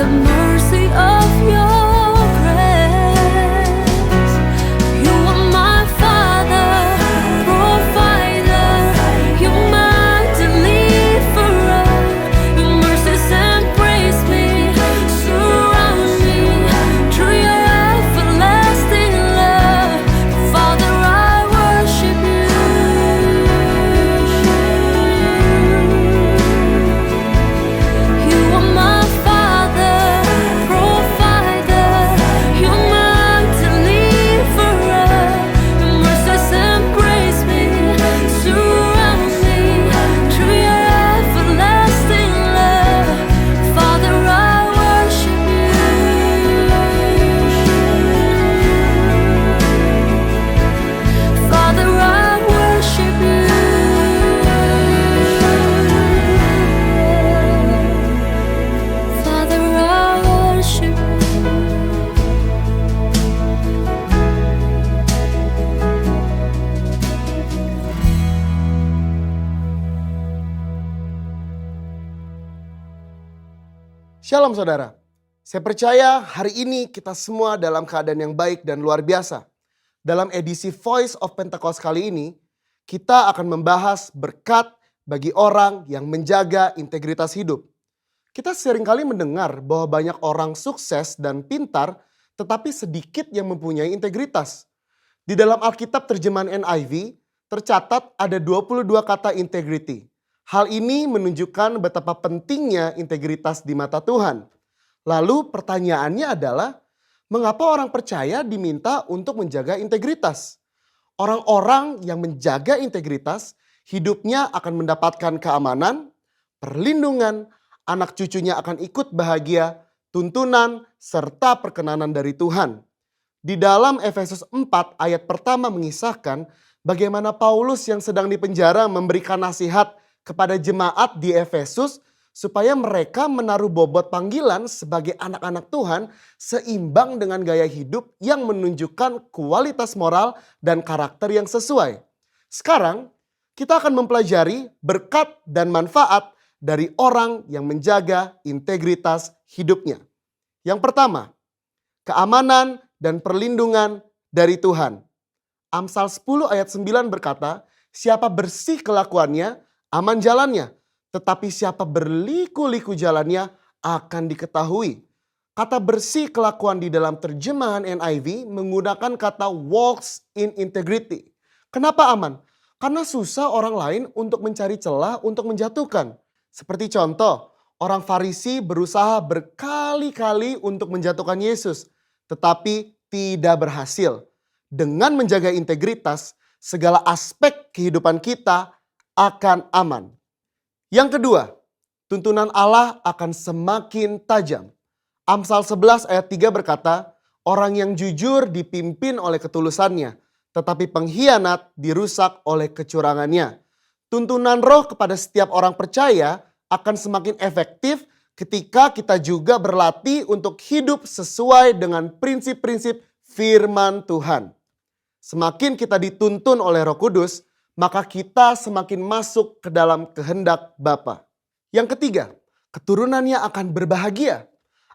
the mercy of your grace. You are my Father, provider, you're my deliverer. Your mercies embrace me, surround me through your everlasting love. Father, I worship you. You are my Father, provider, you're my deliverer. Your mercies embrace me, surround me through your everlasting love. Father, I worship you. Father, I worship you. Father, I worship Shalom saudara, saya percaya hari ini kita semua dalam keadaan yang baik dan luar biasa. Dalam edisi Voice of Pentecost kali ini, kita akan membahas berkat bagi orang yang menjaga integritas hidup. Kita seringkali mendengar bahwa banyak orang sukses dan pintar, tetapi sedikit yang mempunyai integritas. Di dalam Alkitab terjemahan NIV, tercatat ada 22 kata integrity. Hal ini menunjukkan betapa pentingnya integritas di mata Tuhan. Lalu pertanyaannya adalah, mengapa orang percaya diminta untuk menjaga integritas? Orang-orang yang menjaga integritas, hidupnya akan mendapatkan keamanan, perlindungan, anak cucunya akan ikut bahagia, tuntunan, serta perkenanan dari Tuhan. Di dalam Efesus 4 ayat pertama mengisahkan bagaimana Paulus yang sedang dipenjara memberikan nasihat kepada jemaat di Efesus supaya mereka menaruh bobot panggilan sebagai anak-anak Tuhan seimbang dengan gaya hidup yang menunjukkan kualitas moral dan karakter yang sesuai. Sekarang kita akan mempelajari berkat dan manfaat dari orang yang menjaga integritas hidupnya. Yang pertama, keamanan dan perlindungan dari Tuhan. Amsal 10 ayat 9 berkata, siapa bersih kelakuannya, aman jalannya, tetapi siapa berliku-liku jalannya akan diketahui. Kata bersih kelakuan di dalam terjemahan NIV menggunakan kata walks in integrity. Kenapa aman? Karena susah orang lain untuk mencari celah untuk menjatuhkan. Seperti contoh, orang Farisi berusaha berkali-kali untuk menjatuhkan Yesus, tetapi tidak berhasil. Dengan menjaga integritas, segala aspek kehidupan kita akan aman. Yang kedua, tuntunan Allah akan semakin tajam. Amsal 11 ayat 3 berkata, orang yang jujur dipimpin oleh ketulusannya, tetapi pengkhianat dirusak oleh kecurangannya. Tuntunan roh kepada setiap orang percaya akan semakin efektif ketika kita juga berlatih untuk hidup sesuai dengan prinsip-prinsip firman Tuhan. Semakin kita dituntun oleh Roh Kudus, maka kita semakin masuk ke dalam kehendak Bapa. Yang ketiga, keturunannya akan berbahagia.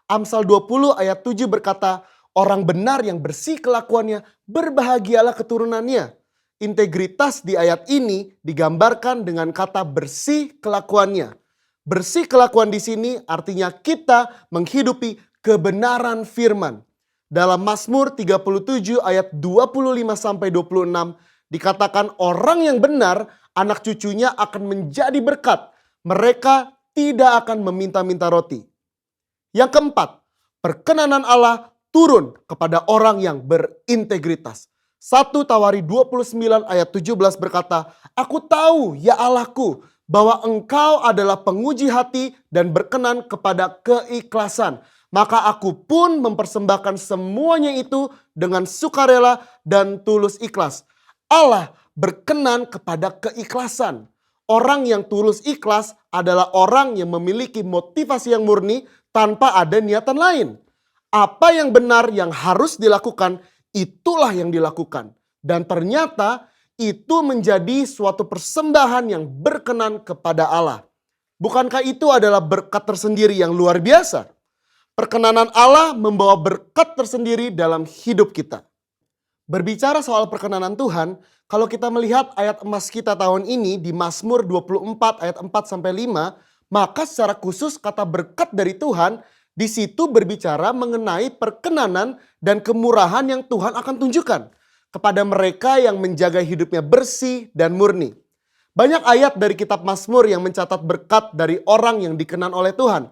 Amsal 20 ayat 7 berkata, orang benar yang bersih kelakuannya, berbahagialah keturunannya. Integritas di ayat ini digambarkan dengan kata bersih kelakuannya. Bersih kelakuan di sini artinya kita menghidupi kebenaran firman. Dalam Mazmur 37 ayat 25-26 dikatakan orang yang benar, anak cucunya akan menjadi berkat. Mereka tidak akan meminta-minta roti. Yang keempat, perkenanan Allah turun kepada orang yang berintegritas. 1 Tawari 29 ayat 17 berkata, aku tahu ya Allahku bahwa engkau adalah penguji hati dan berkenan kepada keikhlasan. Maka aku pun mempersembahkan semuanya itu dengan sukarela dan tulus ikhlas. Allah berkenan kepada keikhlasan. Orang yang tulus ikhlas adalah orang yang memiliki motivasi yang murni tanpa ada niatan lain. Apa yang benar yang harus dilakukan, itulah yang dilakukan. Dan ternyata itu menjadi suatu persembahan yang berkenan kepada Allah. Bukankah itu adalah berkat tersendiri yang luar biasa? Perkenanan Allah membawa berkat tersendiri dalam hidup kita. Berbicara soal perkenanan Tuhan, kalau kita melihat ayat emas kita tahun ini di Mazmur 24 ayat 4-5, maka secara khusus kata berkat dari Tuhan di situ berbicara mengenai perkenanan dan kemurahan yang Tuhan akan tunjukkan kepada mereka yang menjaga hidupnya bersih dan murni. Banyak ayat dari kitab Mazmur yang mencatat berkat dari orang yang dikenan oleh Tuhan.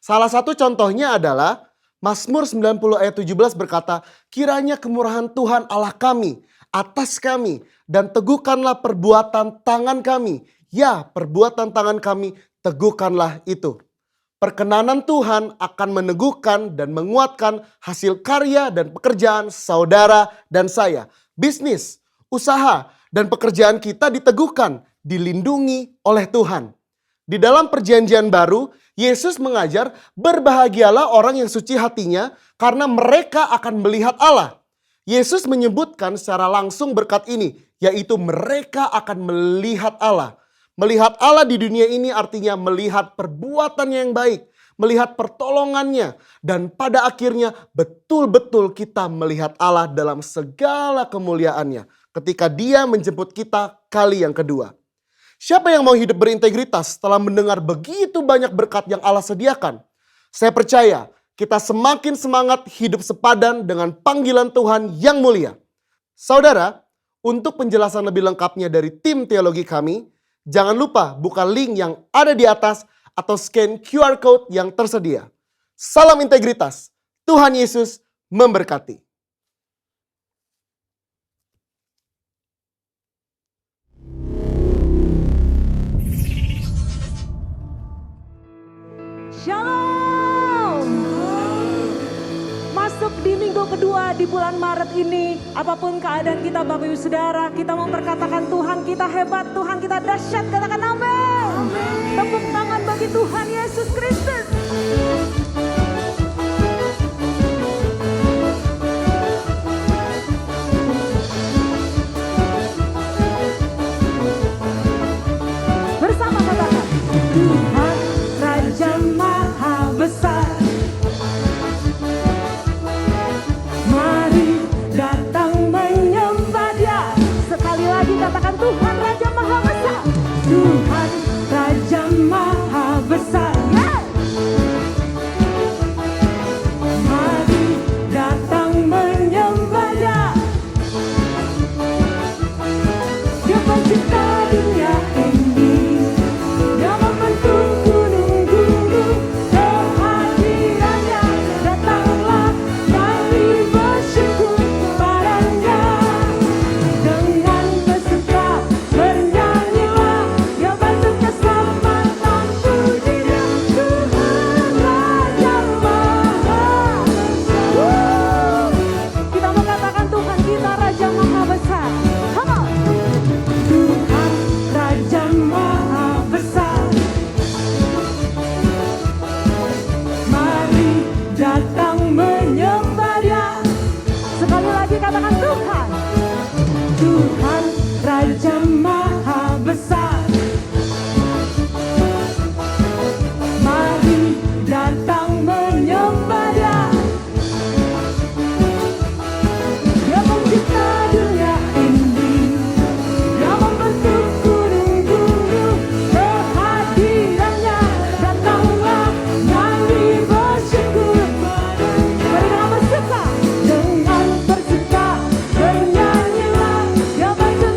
Salah satu contohnya adalah Mazmur 90 ayat 17 berkata, kiranya kemurahan Tuhan Allah kami atas kami dan teguhkanlah perbuatan tangan kami. Ya, perbuatan tangan kami teguhkanlah itu. Perkenanan Tuhan akan meneguhkan dan menguatkan hasil karya dan pekerjaan saudara dan saya. Bisnis, usaha, dan pekerjaan kita diteguhkan, dilindungi oleh Tuhan. Di dalam perjanjian baru, Yesus mengajar berbahagialah orang yang suci hatinya karena mereka akan melihat Allah. Yesus menyebutkan secara langsung berkat ini, yaitu mereka akan melihat Allah. Melihat Allah di dunia ini artinya melihat perbuatannya yang baik, melihat pertolongannya, dan pada akhirnya betul-betul kita melihat Allah dalam segala kemuliaannya ketika Dia menjemput kita kali yang kedua. Siapa yang mau hidup berintegritas setelah mendengar begitu banyak berkat yang Allah sediakan? Saya percaya kita semakin semangat hidup sepadan dengan panggilan Tuhan yang mulia. Saudara, untuk penjelasan lebih lengkapnya dari tim teologi kami, jangan lupa buka link yang ada di atas atau scan QR Code yang tersedia. Salam integritas, Tuhan Yesus memberkati. Shalom. Masuk di minggu kedua di bulan Maret ini, apapun keadaan kita Bapak Ibu Saudara, kita memperkatakan Tuhan kita hebat, Tuhan kita dahsyat, katakan amin. Tepuk tangan bagi Tuhan Yesus Kristus. Bersama katakan, Tuhan Raja Maha Besar. Mari datang menyembah Dia. Sekali lagi katakan Tuhan Raja Maha Besar. Tuhan Raja Maha Besar. Yeah. Mari datang menyembah Dia. Dia pencipta dunia ini. Dia membentuk gunung-gunung. Kehadirannya datanglah, mari bersyukur kepadanya. Dengan bersuka bernyanyilah, Dia bantu keselamatan puji Dia. Tuhan Raja Maha Besar. Kita mau katakan Tuhan kita Raja Maha Besar. Come on. Tuhan Raja Maha Besar. Mari datang menyembah Dia. Sekali lagi katakan Tuhan. Tuhan Raja Maha Besar. Mari datang menyembah Dia. Dia pencipta dunia ini. Dia membentuk gunung-gunung. Kehadirannya datanglah, mari bersyukur. Mari dengan bersuka, dengan bersuka bernyanyilah. Dia bantu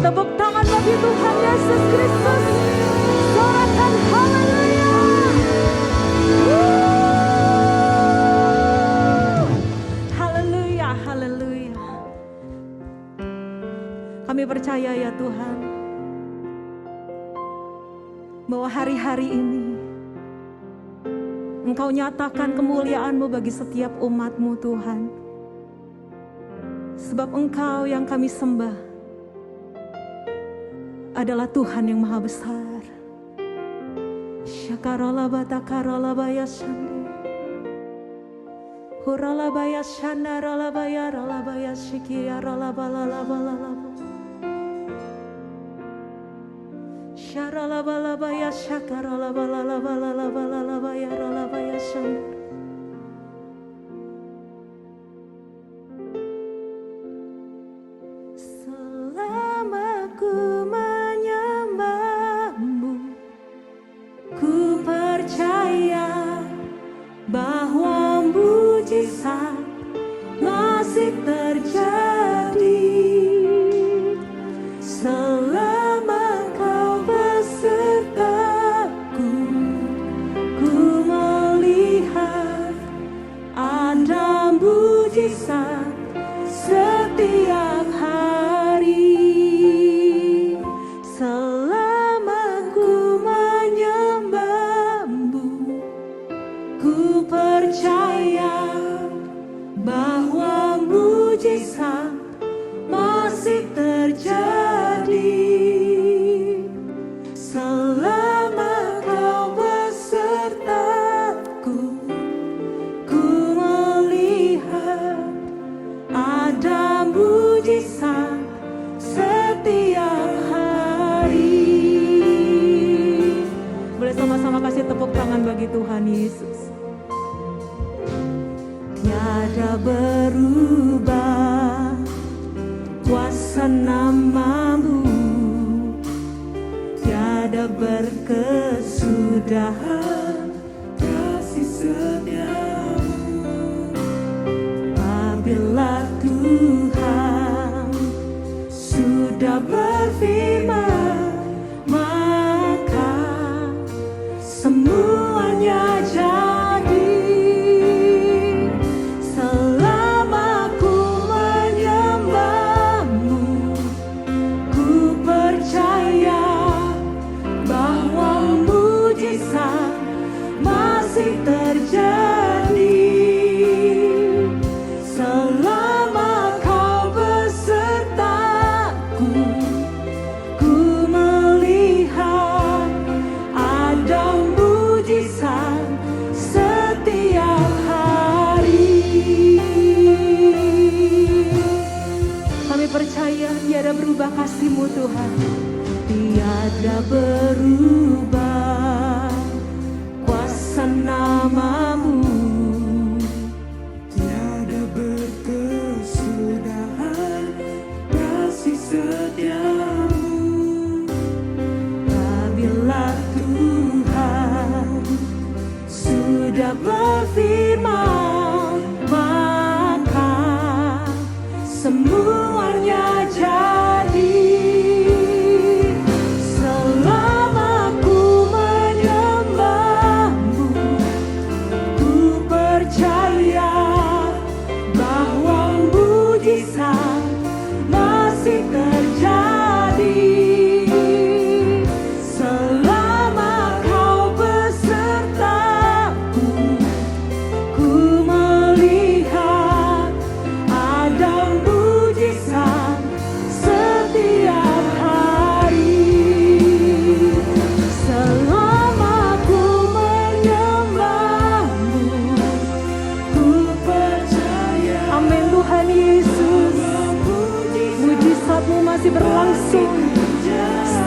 Tepuk tangan bagi Tuhan Yesus Kristus. Sorakan haleluya. Haleluya, haleluya. Kami percaya ya Tuhan, bahwa hari-hari ini Engkau nyatakan kemuliaan-Mu bagi setiap umat-Mu Tuhan. Sebab Engkau yang kami sembah adalah Tuhan yang maha besar. Syakaralabata karalabaya shandi. Huralabaya shanda ralabaya ralabaya shikia ralabalalabalaba. Syaralabalabaya syakaralabalalabalalabalabaya ralabaya shanda. Selama ku menyembah-Mu, ku percaya bahwa mujizat masih terjadi. Selama Kau besertaku, ku melihat ada mujizat setiap hari. Selama ku menyembah-Mu, ku percaya bahwa mujizat masih terjadi. Selama Kau besertaku, ku melihat ada mujizat setiap hari. Boleh sama-sama kasih tepuk tangan bagi Tuhan Yesus. Tiada berubah kuasa nama-Mu, tiada berkesudahan kasih setia-Mu. Apabila Tuhan sudah berfirman, maka semuanya jadi. Selama ku menyembah-Mu, ku percaya bahwa mujizat masih terjadi. Selama Kau besertaku, ku melihat ada mujizat setiap hari. Kami percaya tiada berubah kasih-Mu Tuhan, tiada berubah kuasa nama-Mu, tiada berkesudahan kasih setia-Mu. Apabila Tuhan sudah berfirman, maka semuanya jadi. Selama ku menyembah-Mu, ku percaya bahwa mujizat masih terjadi. Selama Kau besertaku, ku melihat ada mujizat setiap hari. Selama ku menyembah-Mu, ku percaya. Amin Tuhan Yesus. Mujizat-Mu masih berlangsung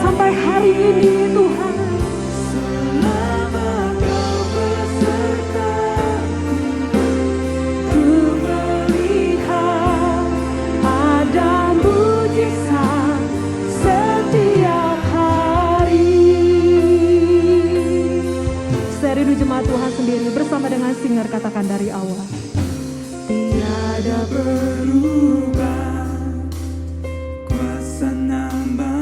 sampai hari ini Tuhan. Selama Kau besertaku, ku melihat ada mujizat setiap hari. Seri jemaat Tuhan sendiri bersama dengan singer katakan dari awal. Tiada berubah kuasa nama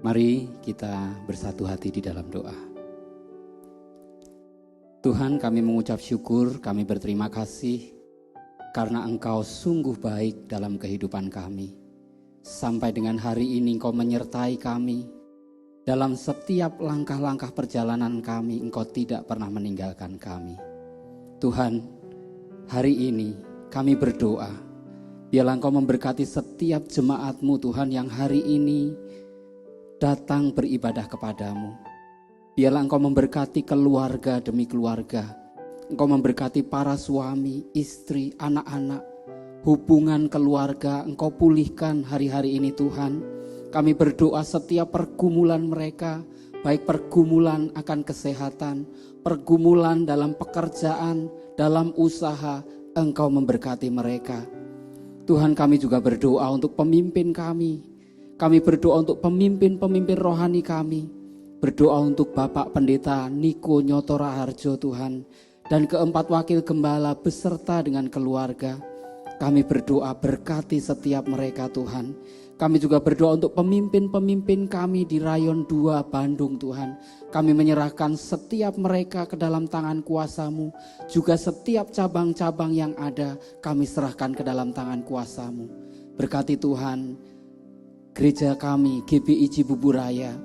Mari kita bersatu hati di dalam doa. Tuhan, kami mengucap syukur, kami berterima kasih karena Engkau sungguh baik dalam kehidupan kami. Sampai dengan hari ini Engkau menyertai kami. Dalam setiap langkah-langkah perjalanan kami, Engkau tidak pernah meninggalkan kami. Tuhan, hari ini kami berdoa, biarlah Engkau memberkati setiap jemaat-Mu Tuhan yang hari ini datang beribadah kepadamu. Biarlah Engkau memberkati keluarga demi keluarga. Engkau memberkati para suami, istri, anak-anak, hubungan keluarga. Engkau pulihkan hari-hari ini Tuhan. Kami berdoa setiap pergumulan mereka, baik pergumulan akan kesehatan, pergumulan dalam pekerjaan, dalam usaha, Engkau memberkati mereka. Tuhan, kami juga berdoa untuk pemimpin kami. Kami berdoa untuk pemimpin-pemimpin rohani kami. Berdoa untuk Bapak Pendeta Niko Nyoto Raharjo Tuhan. Dan keempat wakil gembala beserta dengan keluarga. Kami berdoa berkati setiap mereka Tuhan. Kami juga berdoa untuk pemimpin-pemimpin kami di Rayon 2 Bandung Tuhan. Kami menyerahkan setiap mereka ke dalam tangan kuasa-Mu. Juga setiap cabang-cabang yang ada kami serahkan ke dalam tangan kuasa-Mu. Berkati Tuhan gereja kami GBI Cibuburaya.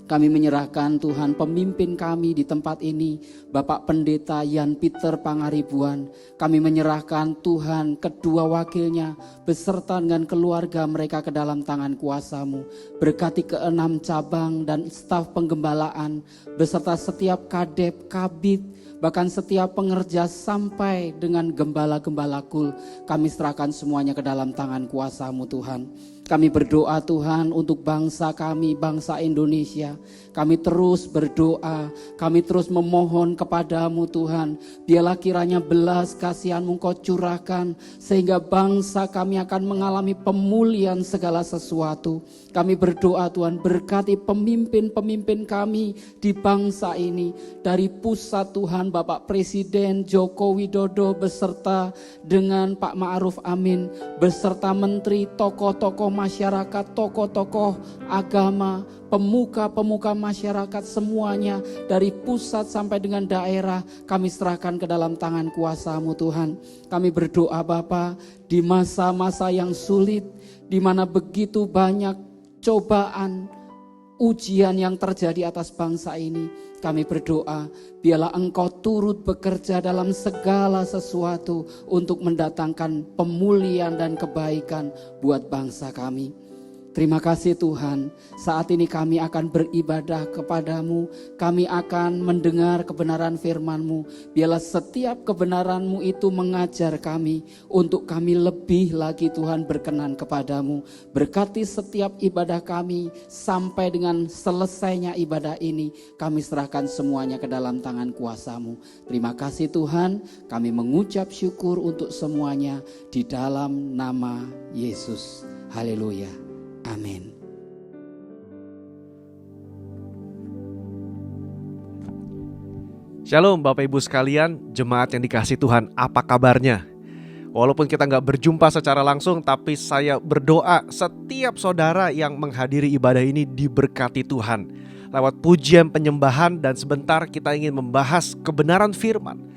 Kami menyerahkan Tuhan pemimpin kami di tempat ini, Bapak Pendeta Yan Peter Pangaribuan. Kami menyerahkan Tuhan kedua wakilnya beserta dengan keluarga mereka ke dalam tangan kuasa-Mu. Berkati ke-6 cabang dan staf penggembalaan beserta setiap kadep, kabit, bahkan setiap pengerja sampai dengan gembala-gembala kul. Kami serahkan semuanya ke dalam tangan kuasa-Mu Tuhan. Kami berdoa Tuhan untuk bangsa kami, bangsa Indonesia. Kami terus berdoa, kami terus memohon kepadamu Tuhan. Biarlah kiranya belas kasihan-Mu Engkau curahkan, sehingga bangsa kami akan mengalami pemulihan segala sesuatu. Kami berdoa Tuhan, berkati pemimpin-pemimpin kami di bangsa ini. Dari pusat Tuhan, Bapak Presiden Joko Widodo beserta dengan Pak Ma'ruf Amin, beserta menteri, tokoh-tokoh masyarakat, tokoh-tokoh agama, pemuka-pemuka masyarakat semuanya dari pusat sampai dengan daerah kami serahkan ke dalam tangan kuasa-Mu Tuhan. Kami berdoa Bapa, di masa-masa yang sulit, di mana begitu banyak cobaan, ujian yang terjadi atas bangsa ini, kami berdoa biarlah Engkau turut bekerja dalam segala sesuatu untuk mendatangkan pemulihan dan kebaikan buat bangsa kami. Terima kasih Tuhan, saat ini kami akan beribadah kepadamu, kami akan mendengar kebenaran firman-Mu. Biarlah setiap kebenaran-Mu itu mengajar kami, untuk kami lebih lagi Tuhan berkenan kepadamu. Berkati setiap ibadah kami, sampai dengan selesainya ibadah ini, kami serahkan semuanya ke dalam tangan kuasa-Mu. Terima kasih Tuhan, kami mengucap syukur untuk semuanya di dalam nama Yesus. Haleluya. Amin. Shalom Bapak Ibu sekalian, jemaat yang dikasihi Tuhan, apa kabarnya? Walaupun kita gak berjumpa secara langsung, tapi saya berdoa setiap saudara yang menghadiri ibadah ini diberkati Tuhan lewat pujian penyembahan, dan sebentar kita ingin membahas kebenaran firman.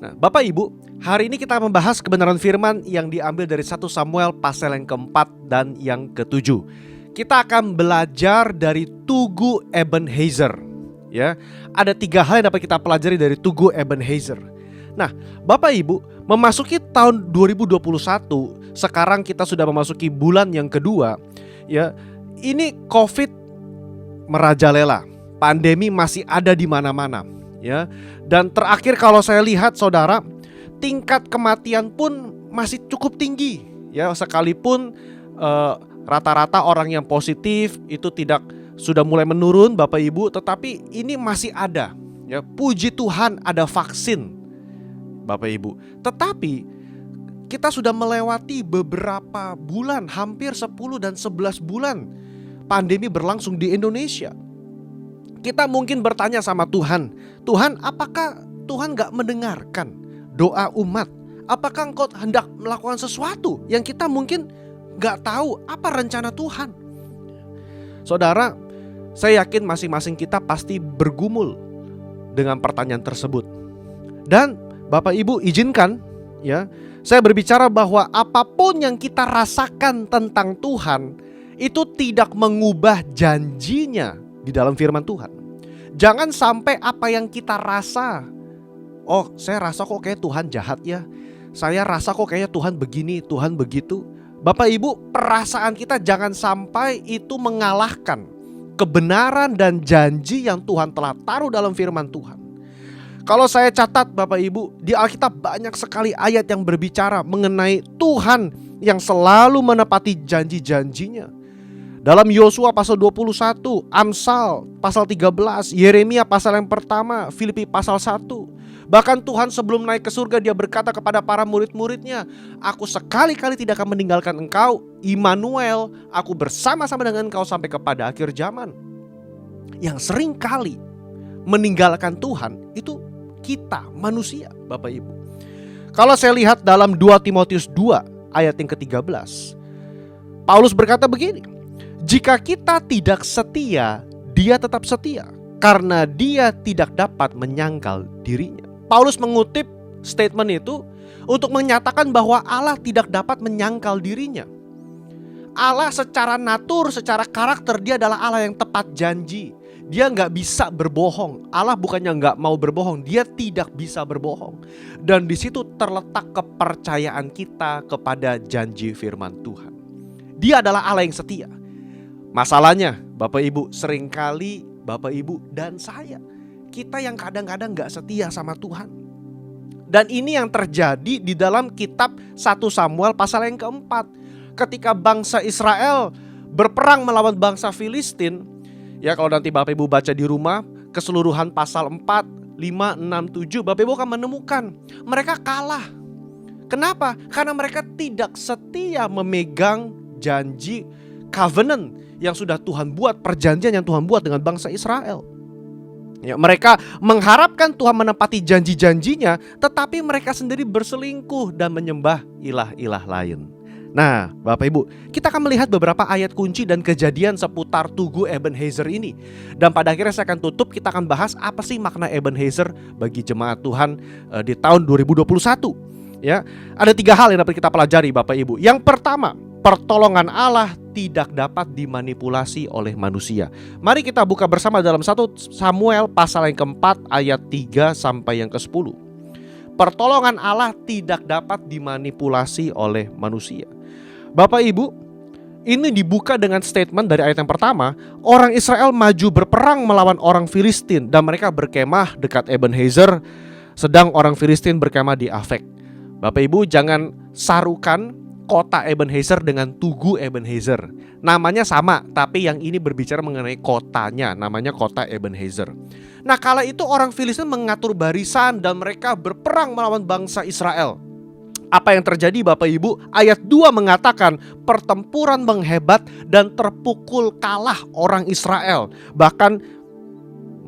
Nah Bapak Ibu, hari ini kita membahas kebenaran firman yang diambil dari 1 Samuel pasal yang keempat dan yang ketujuh. Kita akan belajar dari Tugu Ebenezer. Ya, ada 3 hal yang dapat kita pelajari dari Tugu Ebenezer. Nah, Bapak Ibu, memasuki tahun 2021, sekarang kita sudah memasuki bulan yang kedua. Ya, ini COVID merajalela, pandemi masih ada di mana-mana. Ya, dan terakhir kalau saya lihat saudara, tingkat kematian pun masih cukup tinggi. Ya, sekalipun rata-rata orang yang positif itu sudah mulai menurun Bapak Ibu, tetapi ini masih ada. Ya, puji Tuhan ada vaksin Bapak Ibu. Tetapi kita sudah melewati beberapa bulan, hampir 10 dan 11 bulan pandemi berlangsung di Indonesia. Kita mungkin bertanya sama Tuhan, Tuhan, apakah Tuhan gak mendengarkan doa umat? Apakah Engkau hendak melakukan sesuatu yang kita mungkin gak tahu apa rencana Tuhan? Saudara, saya yakin masing-masing kita pasti bergumul dengan pertanyaan tersebut. Dan Bapak Ibu izinkan ya, saya berbicara bahwa apapun yang kita rasakan tentang Tuhan itu tidak mengubah janjinya di dalam firman Tuhan. Jangan sampai apa yang kita rasa, oh saya rasa kok kayak Tuhan jahat ya, saya rasa kok kayaknya Tuhan begini, Tuhan begitu. Bapak Ibu, perasaan kita jangan sampai itu mengalahkan kebenaran dan janji yang Tuhan telah taruh dalam firman Tuhan. Kalau saya catat Bapak Ibu, di Alkitab banyak sekali ayat yang berbicara mengenai Tuhan yang selalu menepati janji-janjinya. Dalam Yosua pasal 21, Amsal pasal 13, Yeremia pasal yang pertama, Filipi pasal 1. Bahkan Tuhan sebelum naik ke surga dia berkata kepada para murid-muridnya, aku sekali-kali tidak akan meninggalkan engkau, Immanuel, aku bersama-sama dengan engkau sampai kepada akhir zaman. Yang sering kali meninggalkan Tuhan itu kita manusia Bapak Ibu. Kalau saya lihat dalam 2 Timotius 2 ayat yang ke-13, Paulus berkata begini, jika kita tidak setia, dia tetap setia, karena dia tidak dapat menyangkal dirinya. Paulus mengutip statement itu untuk menyatakan bahwa Allah tidak dapat menyangkal dirinya. Allah secara natur, secara karakter dia adalah Allah yang tepat janji. Dia gak bisa berbohong. Allah bukannya gak mau berbohong, dia tidak bisa berbohong. Dan di situ terletak kepercayaan kita kepada janji firman Tuhan. Dia adalah Allah yang setia. Masalahnya Bapak Ibu, seringkali Bapak Ibu dan saya, kita yang kadang-kadang gak setia sama Tuhan. Dan ini yang terjadi di dalam kitab 1 Samuel pasal yang keempat. Ketika bangsa Israel berperang melawan bangsa Filistin. Ya, kalau nanti Bapak Ibu baca di rumah keseluruhan pasal 4, 5, 6, 7, Bapak Ibu akan menemukan mereka kalah. Kenapa? Karena mereka tidak setia memegang janji covenant yang sudah Tuhan buat, perjanjian yang Tuhan buat dengan bangsa Israel. Ya, mereka mengharapkan Tuhan menepati janji-janjinya, tetapi mereka sendiri berselingkuh dan menyembah ilah-ilah lain. Nah Bapak Ibu, kita akan melihat beberapa ayat kunci dan kejadian seputar Tugu Ebenezer ini. Dan pada akhirnya saya akan tutup, kita akan bahas apa sih makna Ebenezer bagi jemaat Tuhan di tahun 2021. Ya, ada 3 hal yang dapat kita pelajari Bapak Ibu. Yang pertama, pertolongan Allah tidak dapat dimanipulasi oleh manusia. Mari kita buka bersama dalam 1 Samuel pasal yang keempat ayat 3 sampai yang ke-10. Pertolongan Allah tidak dapat dimanipulasi oleh manusia. Bapak Ibu, ini dibuka dengan statement dari ayat yang pertama. Orang Israel maju berperang melawan orang Filistin dan mereka berkemah dekat Ebenezer, sedang orang Filistin berkemah di Afek. Bapak Ibu jangan sarukan kota Ebenezer dengan Tugu Ebenezer. Namanya sama, tapi yang ini berbicara mengenai kotanya, namanya kota Ebenezer. Nah, kala itu orang Filistin mengatur barisan dan mereka berperang melawan bangsa Israel. Apa yang terjadi Bapak Ibu? Ayat 2 mengatakan pertempuran menghebat dan terpukul kalah orang Israel. Bahkan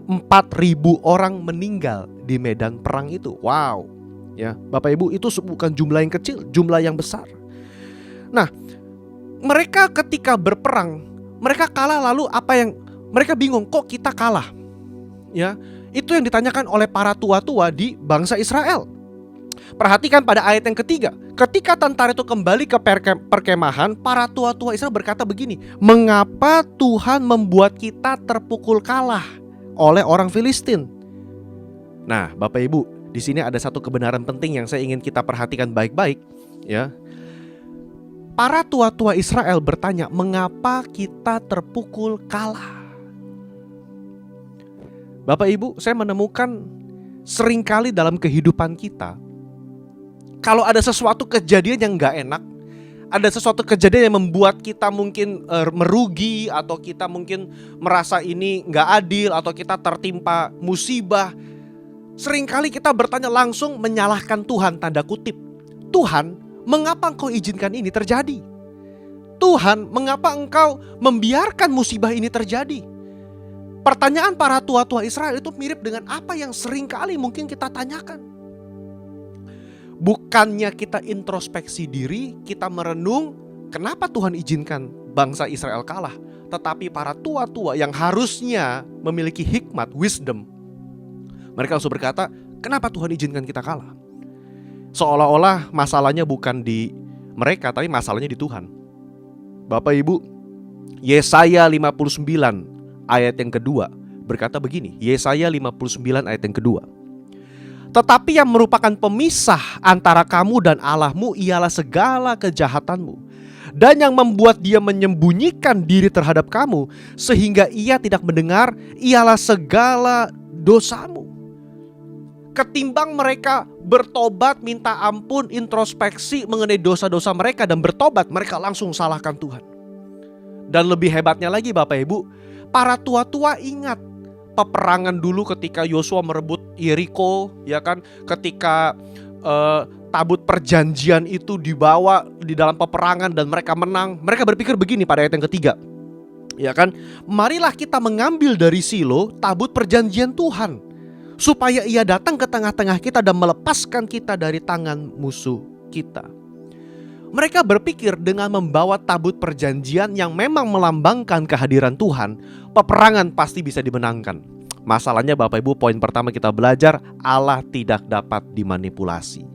4.000 orang meninggal di medan perang itu. Wow. Ya, Bapak Ibu, itu bukan jumlah yang kecil, jumlah yang besar. Nah, mereka ketika berperang, mereka kalah, lalu apa yang mereka bingung, kok kita kalah? Ya, itu yang ditanyakan oleh para tua-tua di bangsa Israel. Perhatikan pada ayat yang ketiga. Ketika tentara itu kembali ke perkemahan, para tua-tua Israel berkata begini, mengapa Tuhan membuat kita terpukul kalah oleh orang Filistin? Nah, Bapak Ibu, di sini ada satu kebenaran penting yang saya ingin kita perhatikan baik-baik, ya. Para tua-tua Israel bertanya, mengapa kita terpukul kalah? Bapak Ibu, saya menemukan seringkali dalam kehidupan kita, kalau ada sesuatu kejadian yang gak enak, ada sesuatu kejadian yang membuat kita mungkin merugi, atau kita mungkin merasa ini gak adil, atau kita tertimpa musibah, seringkali kita bertanya langsung menyalahkan Tuhan, tanda kutip. Tuhan, mengapa engkau izinkan ini terjadi? Tuhan, mengapa engkau membiarkan musibah ini terjadi? Pertanyaan para tua-tua Israel itu mirip dengan apa yang seringkali mungkin kita tanyakan. Bukannya kita introspeksi diri, kita merenung kenapa Tuhan izinkan bangsa Israel kalah. Tetapi para tua-tua yang harusnya memiliki hikmat, wisdom, mereka langsung berkata, kenapa Tuhan izinkan kita kalah? Seolah-olah masalahnya bukan di mereka, tapi masalahnya di Tuhan. Bapak Ibu, Yesaya 59 ayat yang kedua berkata begini. Yesaya 59 ayat yang kedua. Tetapi yang merupakan pemisah antara kamu dan Allahmu ialah segala kejahatanmu, dan yang membuat dia menyembunyikan diri terhadap kamu sehingga ia tidak mendengar ialah segala dosamu. Ketimbang mereka bertobat, minta ampun, introspeksi mengenai dosa-dosa mereka dan bertobat, mereka langsung salahkan Tuhan. Dan lebih hebatnya lagi Bapak Ibu, para tua-tua ingat peperangan dulu ketika Yosua merebut Yeriko, ya kan? Ketika tabut perjanjian itu dibawa di dalam peperangan dan mereka menang. Mereka berpikir begini pada ayat yang ketiga, ya kan? Marilah kita mengambil dari Silo tabut perjanjian Tuhan, supaya ia datang ke tengah-tengah kita dan melepaskan kita dari tangan musuh kita. Mereka berpikir dengan membawa tabut perjanjian yang memang melambangkan kehadiran Tuhan, peperangan pasti bisa dimenangkan. Masalahnya Bapak Ibu, poin pertama kita belajar, Allah tidak dapat dimanipulasi.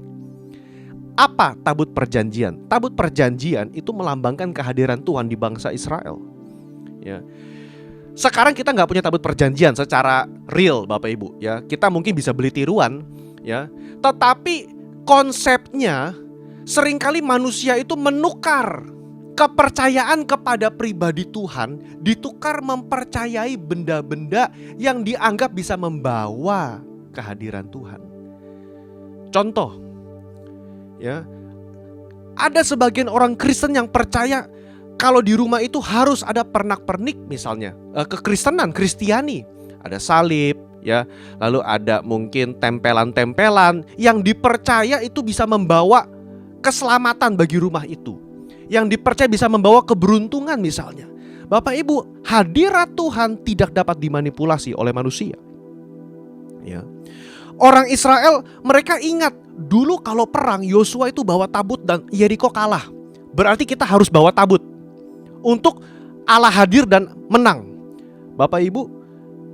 Apa tabut perjanjian? Tabut perjanjian itu melambangkan kehadiran Tuhan di bangsa Israel. Ya. Sekarang kita nggak punya tabut perjanjian secara real Bapak Ibu. Ya, kita mungkin bisa beli tiruan. Ya, tetapi konsepnya seringkali manusia itu menukar kepercayaan kepada pribadi Tuhan, ditukar mempercayai benda-benda yang dianggap bisa membawa kehadiran Tuhan. Contoh, ya, ada sebagian orang Kristen yang percaya kalau di rumah itu harus ada pernak-pernik, misalnya kekristenan, Kristiani, ada salib, ya, lalu ada mungkin tempelan-tempelan yang dipercaya itu bisa membawa keselamatan bagi rumah itu, yang dipercaya bisa membawa keberuntungan misalnya. Bapak Ibu, hadirat Tuhan tidak dapat dimanipulasi oleh manusia. Ya. Orang Israel mereka ingat dulu kalau perang Yosua itu bawa tabut dan Yeriko kalah. Berarti kita harus bawa tabut untuk Allah hadir dan menang. Bapak Ibu,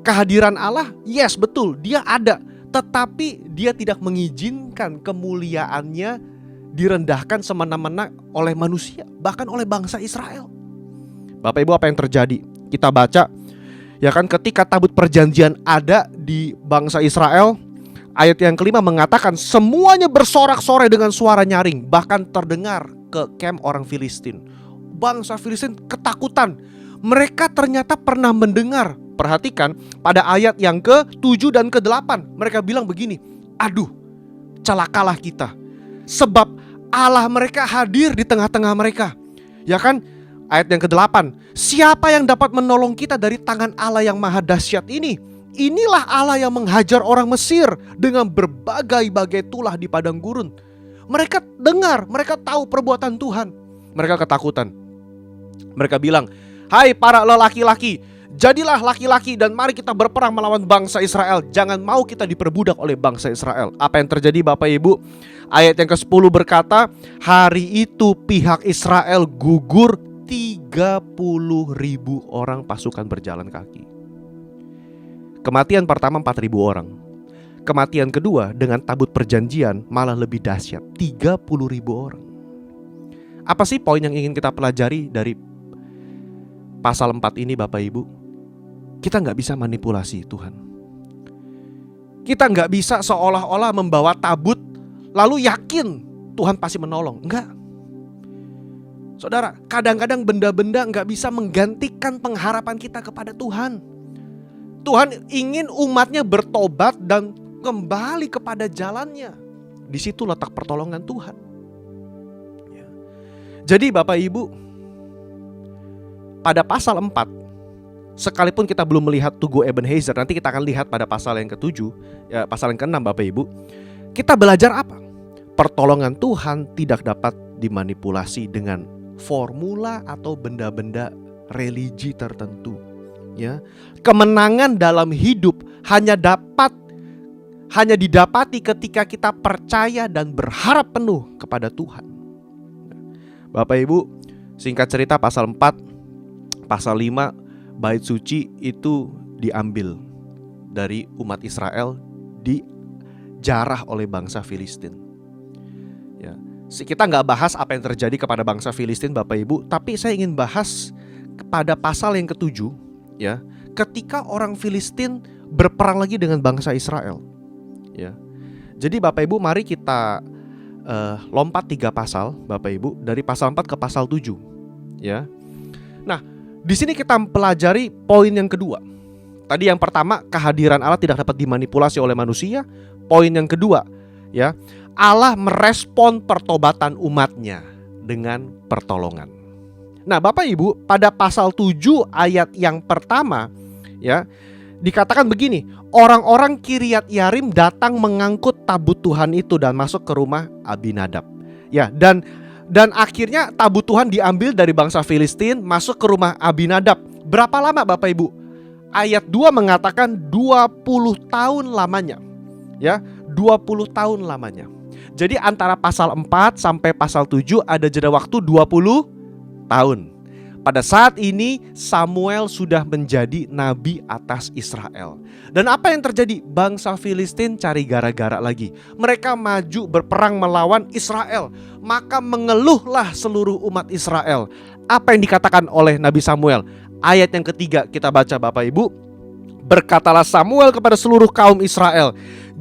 kehadiran Allah, yes betul, dia ada. Tetapi dia tidak mengizinkan kemuliaannya direndahkan semena-mena oleh manusia, bahkan oleh bangsa Israel. Bapak Ibu, apa yang terjadi? Kita baca, ya kan, ketika tabut perjanjian ada di bangsa Israel, ayat yang kelima mengatakan semuanya bersorak-sorai dengan suara nyaring, bahkan terdengar ke kamp orang Filistin. Bangsa Filistin ketakutan. Mereka ternyata pernah mendengar. Perhatikan pada ayat yang ke-7 dan ke-8, mereka bilang begini, aduh, celakalah kita, sebab Allah mereka hadir di tengah-tengah mereka. Ya kan? Ayat yang ke-8, siapa yang dapat menolong kita dari tangan Allah yang maha dahsyat ini? Inilah Allah yang menghajar orang Mesir dengan berbagai-bagai tulah di padang gurun. Mereka dengar, mereka tahu perbuatan Tuhan. Mereka ketakutan. Mereka bilang, hai para lelaki-laki, jadilah laki-laki dan mari kita berperang melawan bangsa Israel. Jangan mau kita diperbudak oleh bangsa Israel. Apa yang terjadi Bapak Ibu? Ayat yang ke-10 berkata, hari itu pihak Israel gugur 30.000 orang pasukan berjalan kaki. Kematian pertama 4.000 orang. Kematian kedua dengan tabut perjanjian malah lebih dahsyat, 30.000 orang. Apa sih poin yang ingin kita pelajari dari pasal 4 ini Bapak Ibu? Kita gak bisa manipulasi Tuhan. Kita gak bisa seolah-olah membawa tabut lalu yakin Tuhan pasti menolong. Enggak. Saudara, kadang-kadang benda-benda gak bisa menggantikan pengharapan kita kepada Tuhan. Tuhan ingin umatnya bertobat dan kembali kepada jalannya. Di situ letak pertolongan Tuhan. Ya. Jadi Bapak Ibu, pada pasal 4, sekalipun kita belum melihat Tugu Ebenezer, nanti kita akan lihat pada pasal yang ke-7, ya, pasal yang ke-6 Bapak Ibu. Kita belajar apa? Pertolongan Tuhan tidak dapat dimanipulasi dengan formula atau benda-benda religi tertentu. Ya, kemenangan dalam hidup hanya didapati ketika kita percaya dan berharap penuh kepada Tuhan. Bapak Ibu, singkat cerita pasal 4, pasal 5, bait suci itu diambil dari umat Israel, dijarah oleh bangsa Filistin. Ya, kita nggak bahas apa yang terjadi kepada bangsa Filistin Bapak Ibu, tapi saya ingin bahas pada pasal yang ke-7, ya, ketika orang Filistin berperang lagi dengan bangsa Israel. Ya, jadi Bapak Ibu mari kita lompat 3 pasal Bapak Ibu, dari pasal 4 ke pasal 7. Ya, nah di sini kita pelajari poin yang kedua. Tadi yang pertama, kehadiran Allah tidak dapat dimanipulasi oleh manusia. Poin yang kedua, ya, Allah merespon pertobatan umatnya dengan pertolongan. Nah Bapak Ibu, pada pasal 7 ayat yang pertama, ya, dikatakan begini, orang-orang Kiryat Yarim datang mengangkut tabut Tuhan itu dan masuk ke rumah Abinadab. Ya, dan akhirnya tabut Tuhan diambil dari bangsa Filistin, masuk ke rumah Abinadab. Berapa lama Bapak Ibu? Ayat 2 mengatakan 20 tahun lamanya. Ya, 20 tahun lamanya. Jadi antara pasal 4 sampai pasal 7 ada jeda waktu 20 tahun. Pada saat ini Samuel sudah menjadi nabi atas Israel. Dan apa yang terjadi? Bangsa Filistin cari gara-gara lagi. Mereka maju berperang melawan Israel. Maka mengeluhlah seluruh umat Israel. Apa yang dikatakan oleh Nabi Samuel? Ayat yang ketiga kita baca Bapak Ibu. Berkatalah Samuel kepada seluruh kaum Israel,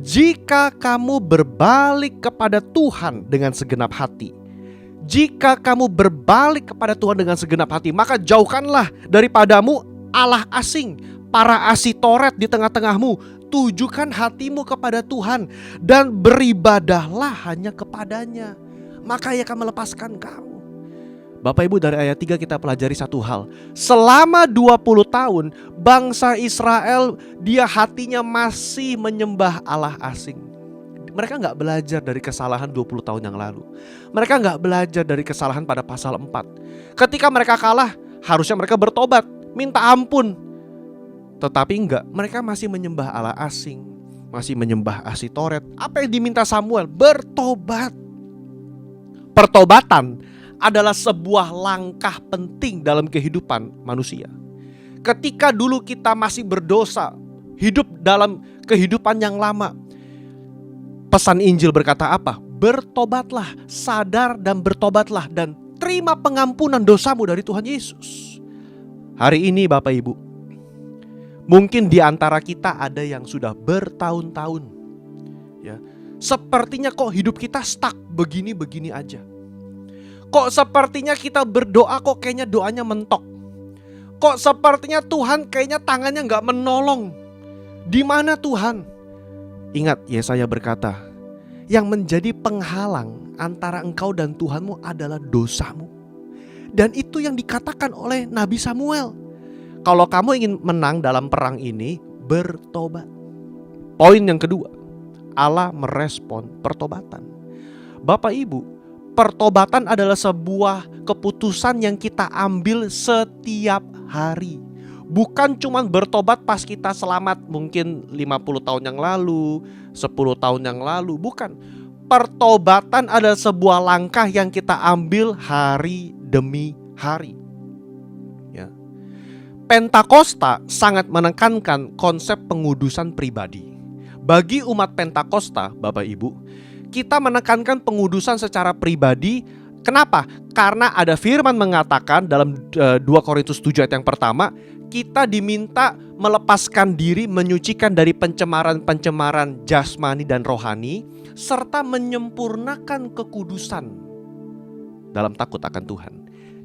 jika kamu berbalik kepada Tuhan dengan segenap hati, jika kamu berbalik kepada Tuhan dengan segenap hati, maka jauhkanlah daripadamu Allah asing, para asitoret di tengah-tengahmu. Tujukan hatimu kepada Tuhan dan beribadahlah hanya kepadanya, maka Ia akan melepaskan kamu. Bapak Ibu, dari ayat 3 kita pelajari satu hal. Selama 20 tahun bangsa Israel, dia hatinya masih menyembah Allah asing. Mereka gak belajar dari kesalahan 20 tahun yang lalu. Mereka gak belajar dari kesalahan pada pasal 4. Ketika mereka kalah, harusnya mereka bertobat, minta ampun. Tetapi enggak, mereka masih menyembah Allah asing, masih menyembah Asitoret. Apa yang diminta Samuel? Bertobat. Pertobatan adalah sebuah langkah penting dalam kehidupan manusia. Ketika dulu kita masih berdosa, hidup dalam kehidupan yang lama, pesan Injil berkata apa? Bertobatlah, sadar dan bertobatlah, dan terima pengampunan dosamu dari Tuhan Yesus. Hari ini Bapak Ibu, mungkin di antara kita ada yang sudah bertahun-tahun, ya, sepertinya kok hidup kita stuck begini-begini aja. Kok sepertinya kita berdoa kok kayaknya doanya mentok. Kok sepertinya Tuhan kayaknya tangannya gak menolong. Di mana Tuhan? Ingat, Yesaya berkata, yang menjadi penghalang antara engkau dan Tuhanmu adalah dosamu. Dan itu yang dikatakan oleh Nabi Samuel. Kalau kamu ingin menang dalam perang ini, bertobat. Poin yang kedua, Allah merespon pertobatan. Bapak Ibu, pertobatan adalah sebuah keputusan yang kita ambil setiap hari. Bukan cuma bertobat pas kita selamat mungkin 50 tahun yang lalu, 10 tahun yang lalu. Bukan. Pertobatan adalah sebuah langkah yang kita ambil hari demi hari. Ya. Pentakosta sangat menekankan konsep pengudusan pribadi. Bagi umat Pentakosta, Bapak Ibu, kita menekankan pengudusan secara pribadi. Kenapa? Karena ada firman mengatakan dalam 2 Korintus 7 ayat yang pertama, kita diminta melepaskan diri, menyucikan dari pencemaran-pencemaran jasmani dan rohani, serta menyempurnakan kekudusan dalam takut akan Tuhan.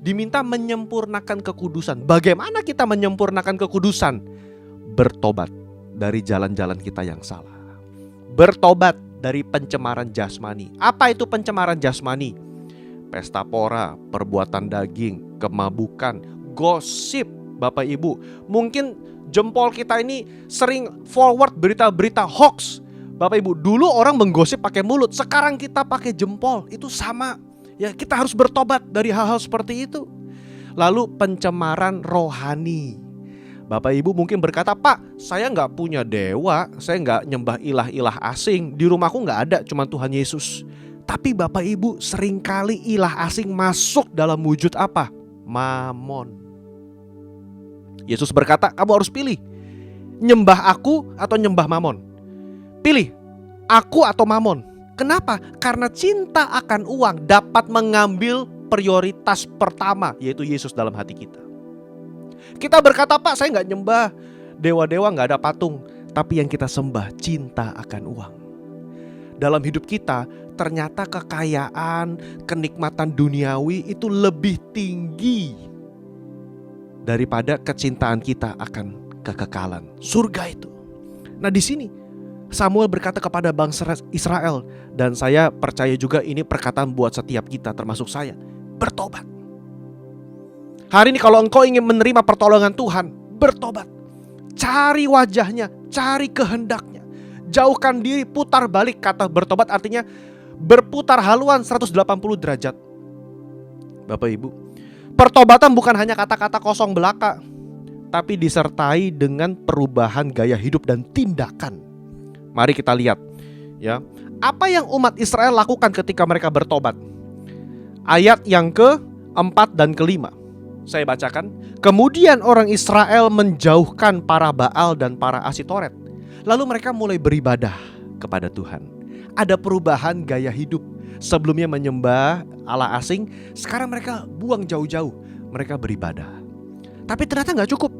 Diminta menyempurnakan kekudusan. Bagaimana kita menyempurnakan kekudusan? Bertobat dari jalan-jalan kita yang salah. Bertobat dari pencemaran jasmani. Apa itu pencemaran jasmani? Pesta pora, perbuatan daging, kemabukan, gosip. Bapak Ibu, mungkin jempol kita ini sering forward berita-berita hoax. Bapak Ibu, dulu orang menggosip pakai mulut, sekarang kita pakai jempol. Itu sama. Ya, kita harus bertobat dari hal-hal seperti itu. Lalu pencemaran rohani. Bapak Ibu mungkin berkata, Pak, saya gak punya dewa, saya gak nyembah ilah-ilah asing. Di rumahku gak ada, cuma Tuhan Yesus. Tapi Bapak Ibu, seringkali ilah asing masuk dalam wujud apa? Mamon. Yesus berkata, kamu harus pilih, nyembah aku atau nyembah Mamon. Pilih, aku atau Mamon. Kenapa? Karena cinta akan uang dapat mengambil prioritas pertama, yaitu Yesus dalam hati kita. Kita berkata, Pak, saya nggak nyembah dewa-dewa, nggak ada patung. Tapi yang kita sembah cinta akan uang. Dalam hidup kita, ternyata kekayaan, kenikmatan duniawi itu lebih tinggi daripada kecintaan kita akan kekekalan surga itu. Nah, di sini Samuel berkata kepada bangsa Israel, dan saya percaya juga ini perkataan buat setiap kita termasuk saya, bertobat. Hari ini kalau engkau ingin menerima pertolongan Tuhan, bertobat. Cari wajahnya, cari kehendaknya. Jauhkan diri, putar balik. Kata bertobat artinya berputar haluan 180 derajat. Bapak Ibu, pertobatan bukan hanya kata-kata kosong belaka, tapi disertai dengan perubahan gaya hidup dan tindakan. Mari kita lihat ya, apa yang umat Israel lakukan ketika mereka bertobat. Ayat yang ke-4 dan ke-5. Saya bacakan. Kemudian orang Israel menjauhkan para Baal dan para Asitoret. Lalu mereka mulai beribadah kepada Tuhan. Ada perubahan gaya hidup. Sebelumnya menyembah Allah asing, sekarang mereka buang jauh-jauh. Mereka beribadah. Tapi ternyata gak cukup.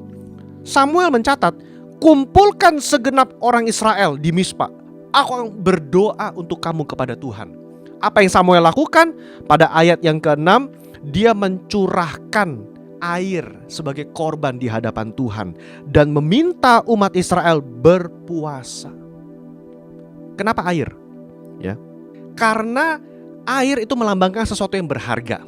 Samuel mencatat, kumpulkan segenap orang Israel di Mispa. Aku akan berdoa untuk kamu kepada Tuhan. Apa yang Samuel lakukan? Pada ayat yang ke-6, dia mencurahkan air sebagai korban di hadapan Tuhan dan meminta umat Israel berpuasa. Kenapa air? Ya. Karena air itu melambangkan sesuatu yang berharga.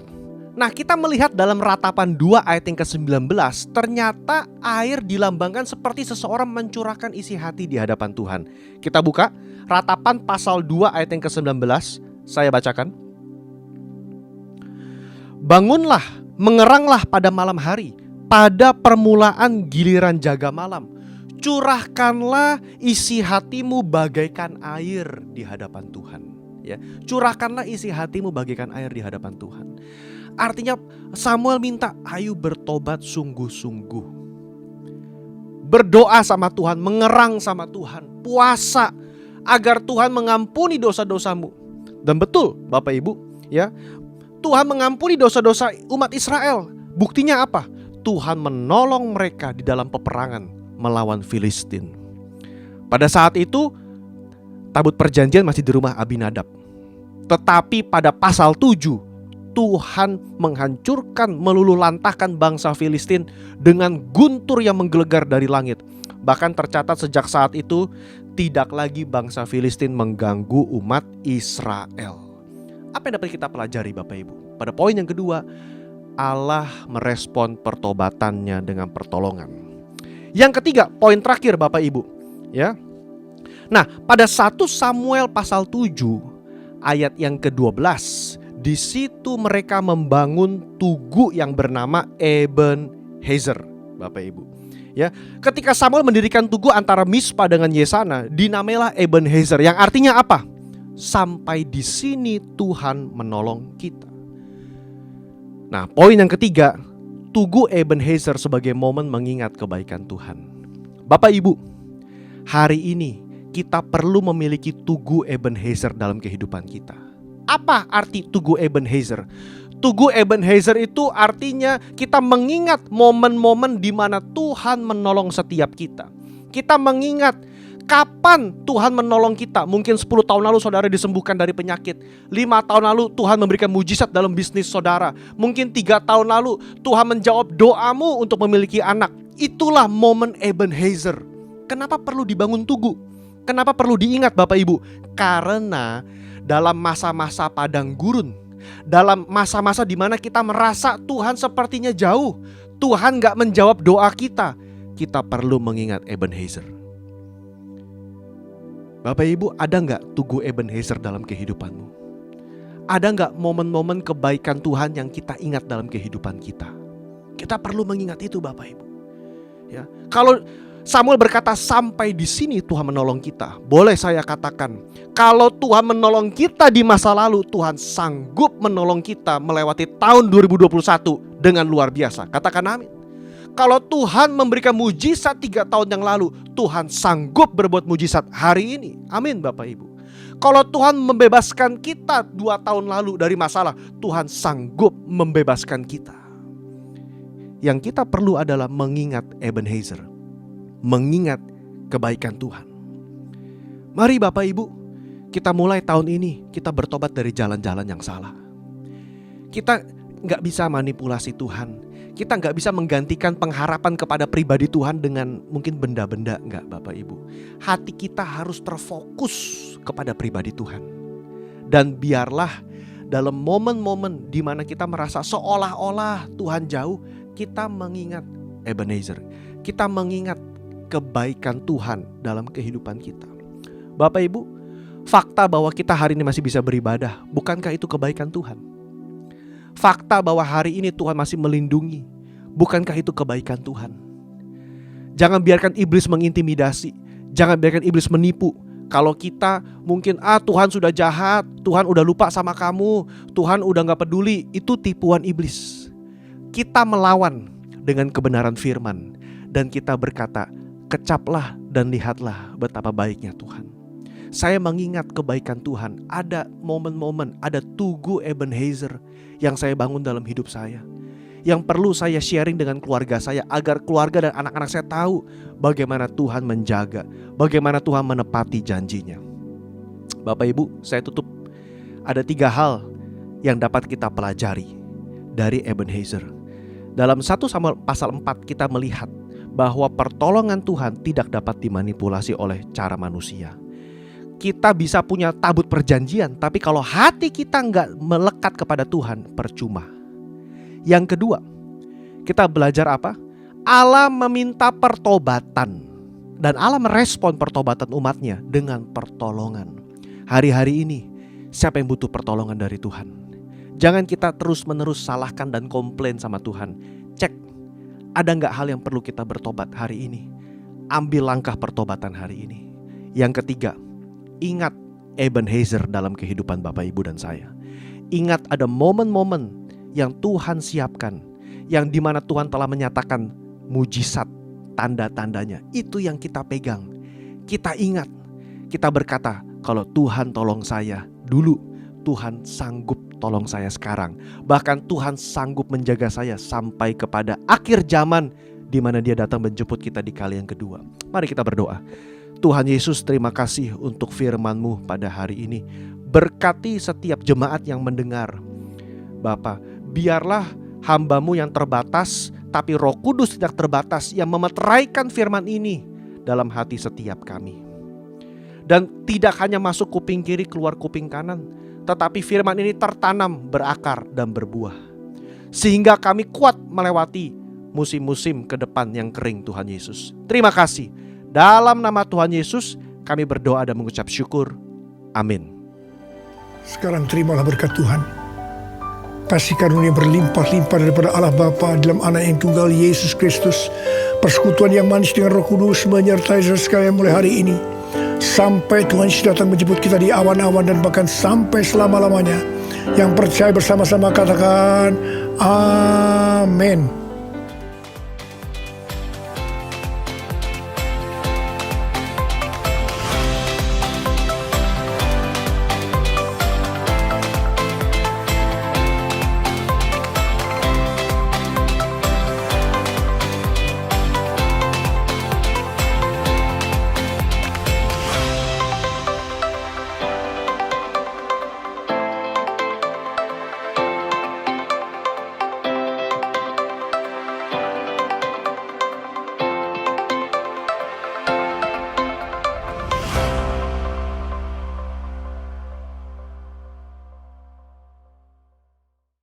Nah, kita melihat dalam Ratapan 2 ayat yang ke-19, ternyata air dilambangkan seperti seseorang mencurahkan isi hati di hadapan Tuhan. Kita buka Ratapan pasal 2 ayat yang ke-19, saya bacakan. Bangunlah, mengeranglah pada malam hari, pada permulaan giliran jaga malam. Curahkanlah isi hatimu bagaikan air di hadapan Tuhan. Ya, curahkanlah isi hatimu bagaikan air di hadapan Tuhan. Artinya Samuel minta, ayo bertobat sungguh-sungguh. Berdoa sama Tuhan, mengerang sama Tuhan, puasa agar Tuhan mengampuni dosa-dosamu. Dan betul Bapak Ibu, ya, Tuhan mengampuni dosa-dosa umat Israel. Buktinya apa? Tuhan menolong mereka di dalam peperangan melawan Filistin. Pada saat itu tabut perjanjian masih di rumah Abinadab. Tetapi pada pasal 7, Tuhan menghancurkan, meluluhlantahkan bangsa Filistin dengan guntur yang menggelegar dari langit. Bahkan tercatat sejak saat itu tidak lagi bangsa Filistin mengganggu umat Israel. Apa yang dapat kita pelajari Bapak Ibu? Pada poin yang kedua, Allah merespon pertobatannya dengan pertolongan. Yang ketiga, poin terakhir Bapak Ibu, ya. Nah, pada 1 Samuel pasal 7 ayat yang ke-12, di situ mereka membangun tugu yang bernama Ebenezer, Bapak Ibu. Ya, ketika Samuel mendirikan tugu antara Mispa dengan Yesana, dinamailah Ebenezer, yang artinya apa? Sampai di sini Tuhan menolong kita. Nah, poin yang ketiga, tugu Ebenezer sebagai momen mengingat kebaikan Tuhan. Bapak Ibu, hari ini kita perlu memiliki tugu Ebenezer dalam kehidupan kita. Apa arti tugu Ebenezer? Tugu Ebenezer itu artinya kita mengingat momen-momen di mana Tuhan menolong setiap kita. Kita mengingat kapan Tuhan menolong kita. Mungkin 10 tahun lalu saudara disembuhkan dari penyakit. 5 tahun lalu Tuhan memberikan mujizat dalam bisnis saudara. Mungkin 3 tahun lalu Tuhan menjawab doamu untuk memiliki anak. Itulah momen Ebenezer. Kenapa perlu dibangun tugu? Kenapa perlu diingat Bapak Ibu? Karena dalam masa-masa padang gurun, dalam masa-masa di mana kita merasa Tuhan sepertinya jauh, Tuhan gak menjawab doa kita, kita perlu mengingat Ebenezer. Bapak Ibu, ada gak tugu Ebenezer dalam kehidupanmu? Ada gak momen-momen kebaikan Tuhan yang kita ingat dalam kehidupan kita? Kita perlu mengingat itu Bapak Ibu. Ya, kalau Samuel berkata sampai di sini Tuhan menolong kita, boleh saya katakan, kalau Tuhan menolong kita di masa lalu, Tuhan sanggup menolong kita melewati tahun 2021 dengan luar biasa. Katakan amin. Kalau Tuhan memberikan mujizat 3 tahun yang lalu, Tuhan sanggup berbuat mujizat hari ini. Amin Bapak Ibu. Kalau Tuhan membebaskan kita 2 tahun lalu dari masalah, Tuhan sanggup membebaskan kita. Yang kita perlu adalah mengingat Ebenezer, mengingat kebaikan Tuhan. Mari Bapak Ibu, kita mulai tahun ini, kita bertobat dari jalan-jalan yang salah. Kita gak bisa manipulasi Tuhan. Kita gak bisa menggantikan pengharapan kepada pribadi Tuhan dengan mungkin benda-benda, enggak Bapak Ibu. Hati kita harus terfokus kepada pribadi Tuhan. Dan biarlah dalam momen-momen di mana kita merasa seolah-olah Tuhan jauh, kita mengingat Ebenezer. Kita mengingat kebaikan Tuhan dalam kehidupan kita. Bapak Ibu, fakta bahwa kita hari ini masih bisa beribadah, bukankah itu kebaikan Tuhan? Fakta bahwa hari ini Tuhan masih melindungi, bukankah itu kebaikan Tuhan? Jangan biarkan iblis mengintimidasi, jangan biarkan iblis menipu. Kalau kita mungkin Tuhan sudah jahat, Tuhan udah lupa sama kamu, Tuhan udah gak peduli, itu tipuan iblis. Kita melawan dengan kebenaran firman dan kita berkata, kecaplah dan lihatlah betapa baiknya Tuhan. Saya mengingat kebaikan Tuhan. Ada momen-momen, ada tugu Ebenezer yang saya bangun dalam hidup saya, yang perlu saya sharing dengan keluarga saya, agar keluarga dan anak-anak saya tahu bagaimana Tuhan menjaga, bagaimana Tuhan menepati janjinya. Bapak Ibu, saya tutup. Ada 3 hal yang dapat kita pelajari dari Ebenezer. Dalam 1 Samuel pasal 4 kita melihat bahwa pertolongan Tuhan tidak dapat dimanipulasi oleh cara manusia. Kita bisa punya tabut perjanjian, tapi kalau hati kita nggak melekat kepada Tuhan, percuma. Yang kedua, kita belajar apa? Allah meminta pertobatan, dan Allah merespon pertobatan umatnya dengan pertolongan. Hari-hari ini, siapa yang butuh pertolongan dari Tuhan? Jangan kita terus-menerus salahkan dan komplain sama Tuhan. Cek, ada nggak hal yang perlu kita bertobat hari ini? Ambil langkah pertobatan hari ini. Yang ketiga, ingat Ebenezer dalam kehidupan Bapak Ibu dan saya. Ingat ada momen-momen yang Tuhan siapkan, yang dimana Tuhan telah menyatakan mujizat, tanda-tandanya. Itu yang kita pegang. Kita ingat, kita berkata, kalau Tuhan tolong saya dulu, Tuhan sanggup tolong saya sekarang. Bahkan Tuhan sanggup menjaga saya sampai kepada akhir zaman, di mana Dia datang menjemput kita di kali yang kedua. Mari kita berdoa. Tuhan Yesus, terima kasih untuk firman-Mu pada hari ini. Berkati setiap jemaat yang mendengar. Bapa, biarlah hamba-Mu yang terbatas, tapi Roh Kudus tidak terbatas, yang memeteraikan firman ini dalam hati setiap kami. Dan tidak hanya masuk kuping kiri, keluar kuping kanan, tetapi firman ini tertanam, berakar, dan berbuah. Sehingga kami kuat melewati musim-musim ke depan yang kering, Tuhan Yesus. Terima kasih. Dalam nama Tuhan Yesus kami berdoa dan mengucap syukur. Amin. Sekarang terimalah berkat Tuhan. Kasih karunia berlimpah-limpah daripada Allah Bapa dalam Anak yang tunggal Yesus Kristus. Persekutuan yang manis dengan Roh Kudus menyertai saudara sekalian mulai hari ini. Sampai Tuhan Yesus datang menjemput kita di awan-awan dan bahkan sampai selama-lamanya. Yang percaya bersama-sama katakan amin.